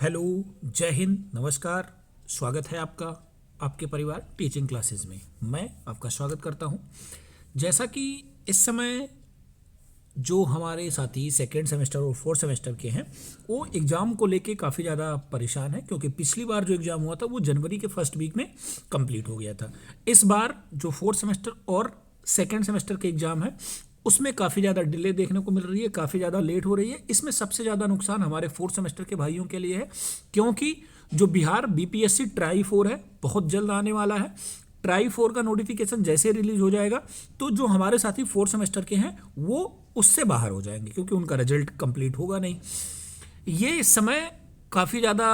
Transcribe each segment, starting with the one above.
Hello, जय हिंद, नमस्कार। स्वागत है आपका आपके परिवार टीचिंग क्लासेस में। मैं आपका स्वागत करता हूं। जैसा कि इस समय जो हमारे साथी सेकेंड सेमेस्टर और फोर्थ सेमेस्टर के हैं वो एग्ज़ाम को लेके काफ़ी ज़्यादा परेशान है, क्योंकि पिछली बार जो एग्ज़ाम हुआ था वो जनवरी के फर्स्ट वीक में कंप्लीट हो गया था। इस बार जो फोर्थ सेमेस्टर और सेकेंड सेमेस्टर के एग्ज़ाम है उसमें काफ़ी ज़्यादा डिले देखने को मिल रही है, काफ़ी ज़्यादा लेट हो रही है। इसमें सबसे ज़्यादा नुकसान हमारे फोर्थ सेमेस्टर के भाइयों के लिए है, क्योंकि जो बिहार बीपीएससी ट्राई 4 है बहुत जल्द आने वाला है। ट्राई 4 का नोटिफिकेशन जैसे रिलीज हो जाएगा तो जो हमारे साथी फोर्थ सेमेस्टर के हैं वो उससे बाहर हो जाएंगे, क्योंकि उनका रिजल्ट कंप्लीट होगा नहीं। ये इस समय काफ़ी ज़्यादा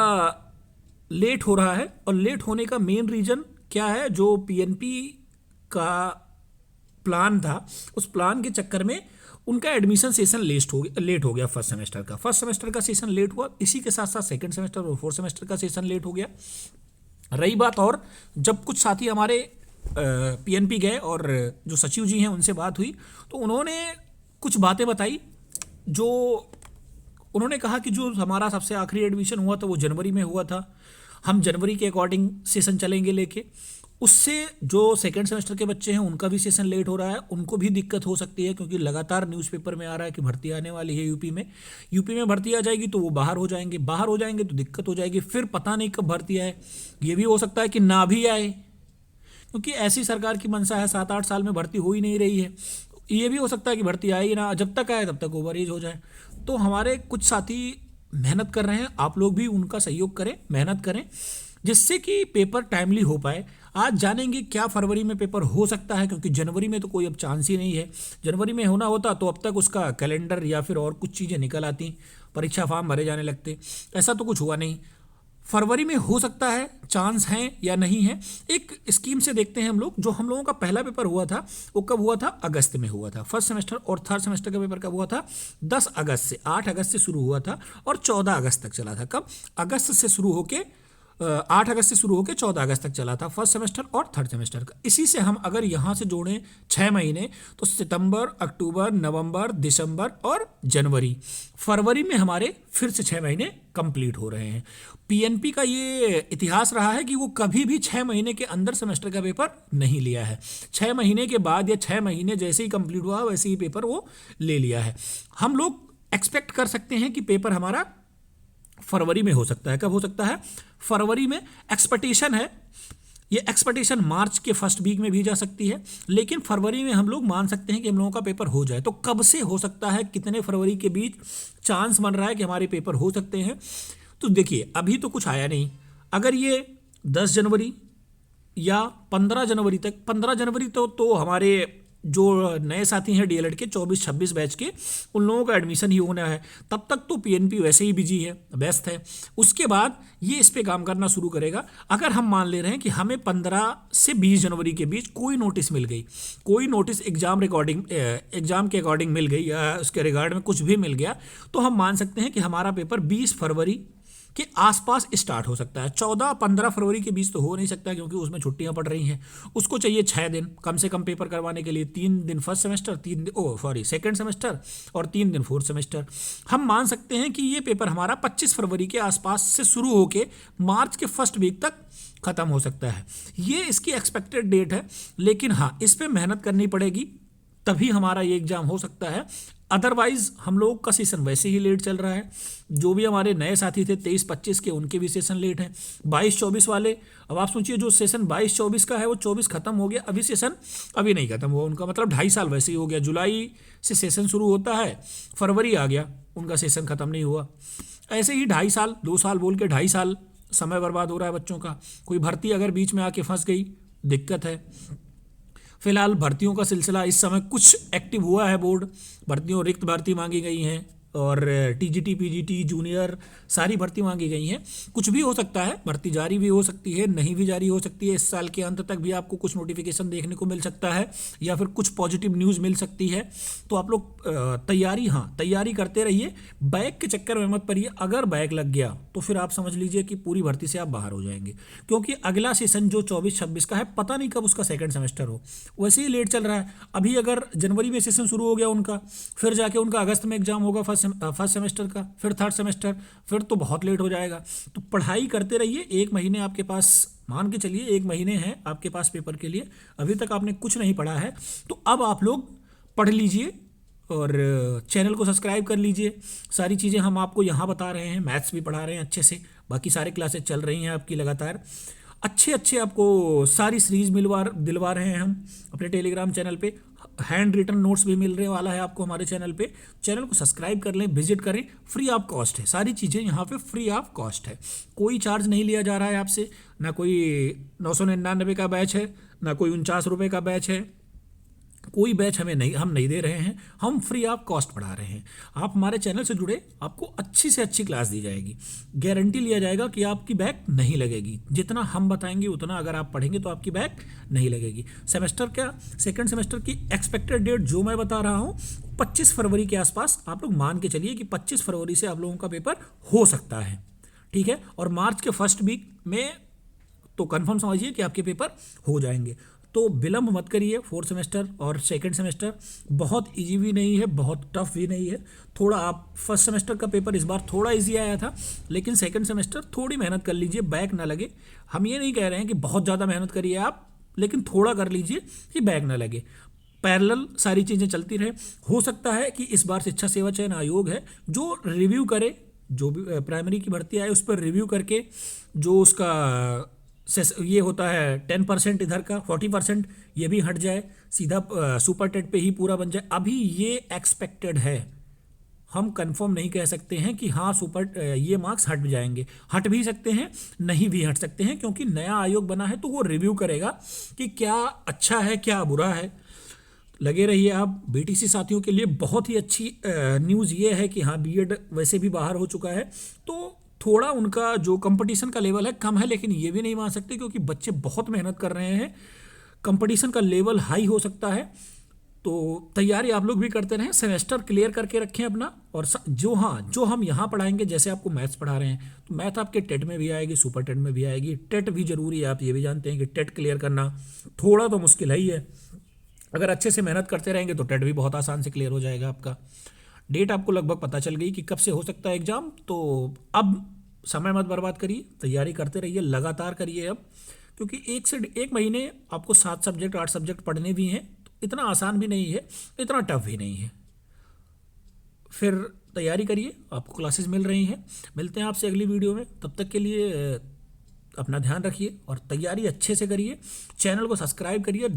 लेट हो रहा है, और लेट होने का मेन रीज़न क्या है, जो पीएनपी का प्लान था उस प्लान के चक्कर में उनका एडमिशन सेशन लेट हो गया। फर्स्ट सेमेस्टर का सेशन लेट हुआ, इसी के साथ साथ सेकंड सेमेस्टर और फोर्थ सेमेस्टर का सेशन लेट हो गया। रही बात, और जब कुछ साथी हमारे पीएनपी गए और जो सचिव जी हैं उनसे बात हुई तो उन्होंने कुछ बातें बताई। जो उन्होंने कहा कि जो हमारा सबसे आखिरी एडमिशन हुआ था वो जनवरी में हुआ था, हम जनवरी के अकॉर्डिंग सेशन चलेंगे लेके। उससे जो सेकेंड सेमेस्टर के बच्चे हैं उनका भी सेशन लेट हो रहा है, उनको भी दिक्कत हो सकती है, क्योंकि लगातार न्यूज़पेपर में आ रहा है कि भर्ती आने वाली है यूपी में भर्ती आ जाएगी तो वो बाहर हो जाएंगे तो दिक्कत हो जाएगी। फिर पता नहीं कब भर्ती आए, ये भी हो सकता है कि ना भी आए, क्योंकि ऐसी सरकार की मंशा है, 7-8 साल में भर्ती हो ही नहीं रही है। ये भी हो सकता है कि भर्ती आए ही ना, जब तक आए तब तक ओवर एज हो जाए। तो हमारे कुछ साथी मेहनत कर रहे हैं, आप लोग भी उनका सहयोग करें, मेहनत करें, जिससे कि पेपर टाइमली हो पाए। आज जानेंगे क्या फरवरी में पेपर हो सकता है, क्योंकि जनवरी में तो कोई अब चांस ही नहीं है। जनवरी में होना होता तो अब तक उसका कैलेंडर या फिर और कुछ चीज़ें निकल आती, परीक्षा फॉर्म भरे जाने लगते। ऐसा तो कुछ हुआ नहीं। फरवरी में हो सकता है, चांस हैं या नहीं है। एक स्कीम से देखते हैं हम लोग। जो हम लोगों का पहला पेपर हुआ था वो कब हुआ था? अगस्त में हुआ था। फर्स्ट सेमेस्टर और थर्ड सेमेस्टर का पेपर कब हुआ था? 10 अगस्त से, 8 अगस्त से शुरू हुआ था और 14 अगस्त तक चला था। कब? अगस्त से शुरू होके 8 अगस्त से शुरू होकर 14 अगस्त तक चला था फर्स्ट सेमेस्टर और थर्ड सेमेस्टर का। इसी से हम अगर यहाँ से जोड़ें 6 महीने तो सितंबर, अक्टूबर, नवंबर, दिसंबर और जनवरी, फरवरी में हमारे फिर से 6 महीने कंप्लीट हो रहे हैं। पीएनपी का ये इतिहास रहा है कि वो कभी भी 6 महीने के अंदर सेमेस्टर का पेपर नहीं लिया है। 6 महीने के बाद या 6 महीने जैसे ही कंप्लीट हुआ वैसे ही पेपर वो ले लिया है। हम लोग एक्सपेक्ट कर सकते हैं कि पेपर हमारा फरवरी में हो सकता है। कब हो सकता है? फरवरी में। एक्सपेक्टेशन है, ये एक्सपेक्टेशन मार्च के फर्स्ट वीक में भी जा सकती है, लेकिन फरवरी में हम लोग मान सकते हैं कि हम लोगों का पेपर हो जाए। तो कब से हो सकता है, कितने फरवरी के बीच चांस बन रहा है कि हमारे पेपर हो सकते हैं? तो देखिए, अभी तो कुछ आया नहीं। अगर ये 10 जनवरी या 15 जनवरी तक, 15 जनवरी तो हमारे जो नए साथी हैं डीएलएड के 24-26 बैच के, उन लोगों का एडमिशन ही होना है। तब तक तो पीएनपी वैसे ही बिजी है, व्यस्त है। उसके बाद ये इस पे काम करना शुरू करेगा। अगर हम मान ले रहे हैं कि हमें 15 से 20 जनवरी के बीच कोई नोटिस मिल गई, कोई नोटिस एग्जाम के अकॉर्डिंग मिल गई या उसके रिगार्ड में कुछ भी मिल गया, तो हम मान सकते हैं कि हमारा पेपर 20 फरवरी के आसपास स्टार्ट हो सकता है। 14-15 फरवरी के बीच तो हो नहीं सकता, क्योंकि उसमें छुट्टियां पड़ रही हैं। उसको चाहिए 6 दिन कम से कम पेपर करवाने के लिए। 3 दिन फर्स्ट सेमेस्टर, सेकेंड सेमेस्टर और 3 दिन फोर्थ सेमेस्टर। हम मान सकते हैं कि ये पेपर हमारा 25 फरवरी के आसपास से शुरू होकर मार्च के फर्स्ट वीक तक खत्म हो सकता है। ये इसकी एक्सपेक्टेड डेट है, लेकिन हाँ, इस पर मेहनत करनी पड़ेगी, तभी हमारा ये एग्ज़ाम हो सकता है। अदरवाइज हम लोग का सेशन वैसे ही लेट चल रहा है। जो भी हमारे नए साथी थे 23-25 के, उनके भी सेशन लेट हैं। 22-24 वाले, अब आप सोचिए, जो सेशन 22-24 का है वो 24 खत्म हो गया, अभी सेशन अभी नहीं खत्म हुआ उनका, मतलब 2.5 साल वैसे ही हो गया। जुलाई से सेशन शुरू होता है, फरवरी आ गया, उनका सेशन खत्म नहीं हुआ। ऐसे ही 2.5 साल, 2 साल बोल के 2.5 साल समय बर्बाद हो रहा है बच्चों का। कोई भर्ती अगर बीच में आके फंस गई, दिक्कत है। फिलहाल भर्तियों का सिलसिला इस समय कुछ एक्टिव हुआ है। बोर्ड भर्तियों, रिक्त भर्ती मांगी गई हैं, और टीजीटी, पीजीटी, जूनियर सारी भर्ती मांगी गई हैं। कुछ भी हो सकता है, भर्ती जारी भी हो सकती है, नहीं भी जारी हो सकती है। इस साल के अंत तक भी आपको कुछ नोटिफिकेशन देखने को मिल सकता है, या फिर कुछ पॉजिटिव न्यूज़ मिल सकती है। तो आप लोग तैयारी करते रहिए, बैक के चक्कर में मत पड़िए। अगर बैक लग गया तो फिर आप समझ लीजिए कि पूरी भर्ती से आप बाहर हो जाएंगे, क्योंकि अगला सेशन जो 24-26 का है, पता नहीं कब उसका सेकेंड सेमेस्टर हो, वैसे ही लेट चल रहा है। अभी अगर जनवरी में सेशन शुरू हो गया उनका, फिर जाके उनका अगस्त में एग्जाम होगा फर्स्ट फर्स्ट सेमेस्टर का, फिर थर्ड सेमेस्टर, फिर तो बहुत लेट हो जाएगा। तो पढ़ाई करते रहिए। 1 महीने आपके पास, मान के चलिए 1 महीने हैं आपके पास पेपर के लिए, अभी तक आपने कुछ नहीं पढ़ा है, तो अब आप लोग पढ़ लीजिए और चैनल को सब्सक्राइब कर लीजिए। सारी चीज़ें हम आपको यहाँ बता रहे हैं, मैथ्स भी पढ़ा रहे हैं अच्छे से, बाकी सारे क्लासेस चल रही हैं आपकी लगातार। अच्छे अच्छे आपको सारी सीरीज दिलवा रहे हैं हम अपने टेलीग्राम चैनल पे। हैंड रिटन नोट्स भी मिलने वाला है आपको हमारे चैनल पे। चैनल को सब्सक्राइब कर लें, विजिट करें, फ्री ऑफ कॉस्ट है, सारी चीज़ें यहाँ पे फ्री ऑफ कॉस्ट है, कोई चार्ज नहीं लिया जा रहा है आपसे, ना कोई 999 का बैच है, ना कोई 49 रुपये का बैच है, कोई बैच हम नहीं दे रहे हैं, हम फ्री ऑफ कॉस्ट पढ़ा रहे हैं। आप हमारे चैनल से जुड़े, आपको अच्छी से अच्छी क्लास दी जाएगी, गारंटी लिया जाएगा कि आपकी बैक नहीं लगेगी। जितना हम बताएंगे उतना अगर आप पढ़ेंगे तो आपकी बैक नहीं लगेगी। सेमेस्टर क्या, सेकंड सेमेस्टर की एक्सपेक्टेड डेट जो मैं बता रहा हूँ 25 फरवरी के आसपास आप लोग मान के चलिए कि 25 फरवरी से आप लोगों का पेपर हो सकता है, ठीक है। और मार्च के फर्स्ट वीक में तो कंफर्म समझिए कि आपके पेपर हो जाएंगे। तो विलंब मत करिए। फोर्थ सेमेस्टर और सेकंड सेमेस्टर बहुत इजी भी नहीं है, बहुत टफ भी नहीं है। थोड़ा आप फर्स्ट सेमेस्टर का पेपर इस बार थोड़ा इजी आया था, लेकिन सेकंड सेमेस्टर थोड़ी मेहनत कर लीजिए, बैक ना लगे। हम ये नहीं कह रहे हैं कि बहुत ज़्यादा मेहनत करिए आप, लेकिन थोड़ा कर लीजिए कि बैक ना लगे। पैरेलल सारी चीज़ें चलती रहे। हो सकता है कि इस बार शिक्षा सेवा चयन आयोग है जो रिव्यू करे, जो भी प्राइमरी की भर्ती आए उस पर रिव्यू करके जो उसका ये होता है 10% इधर का, 40% ये भी हट जाए, सीधा सुपर टेट पे ही पूरा बन जाए। अभी ये एक्सपेक्टेड है, हम कंफर्म नहीं कह सकते हैं कि हाँ ये मार्क्स हट जाएंगे, हट भी सकते हैं, नहीं भी हट सकते हैं, क्योंकि नया आयोग बना है तो वो रिव्यू करेगा कि क्या अच्छा है क्या बुरा है। लगे रहिए आप। बीटीसी साथियों के लिए बहुत ही अच्छी न्यूज़ ये है कि हाँ बीएड वैसे भी बाहर हो चुका है, तो थोड़ा उनका जो कंपटीशन का लेवल है कम है, लेकिन ये भी नहीं मान सकते क्योंकि बच्चे बहुत मेहनत कर रहे हैं, कंपटीशन का लेवल हाई हो सकता है। तो तैयारी आप लोग भी करते रहें, सेमेस्टर क्लियर करके रखें अपना। और जो हम यहाँ पढ़ाएंगे, जैसे आपको मैथ्स पढ़ा रहे हैं तो मैथ आपके टेट में भी आएगी, सुपर टेट में भी आएगी। टेट भी जरूरी है, आप ये भी जानते हैं कि टेट क्लियर करना थोड़ा तो मुश्किल ही है। अगर अच्छे से मेहनत करते रहेंगे तो टेट भी बहुत आसान से क्लियर हो जाएगा आपका। डेट आपको लगभग पता चल गई कि कब से हो सकता है एग्ज़ाम, तो अब समय मत बर्बाद करिए, तैयारी करते रहिए, लगातार करिए अब, क्योंकि 1 महीने आपको 7 सब्जेक्ट 8 सब्जेक्ट पढ़ने भी हैं, तो इतना आसान भी नहीं है, इतना टफ भी नहीं है। फिर तैयारी करिए, आपको क्लासेस मिल रही हैं। मिलते हैं आपसे अगली वीडियो में, तब तक के लिए अपना ध्यान रखिए और तैयारी अच्छे से करिए। चैनल को सब्सक्राइब करिए,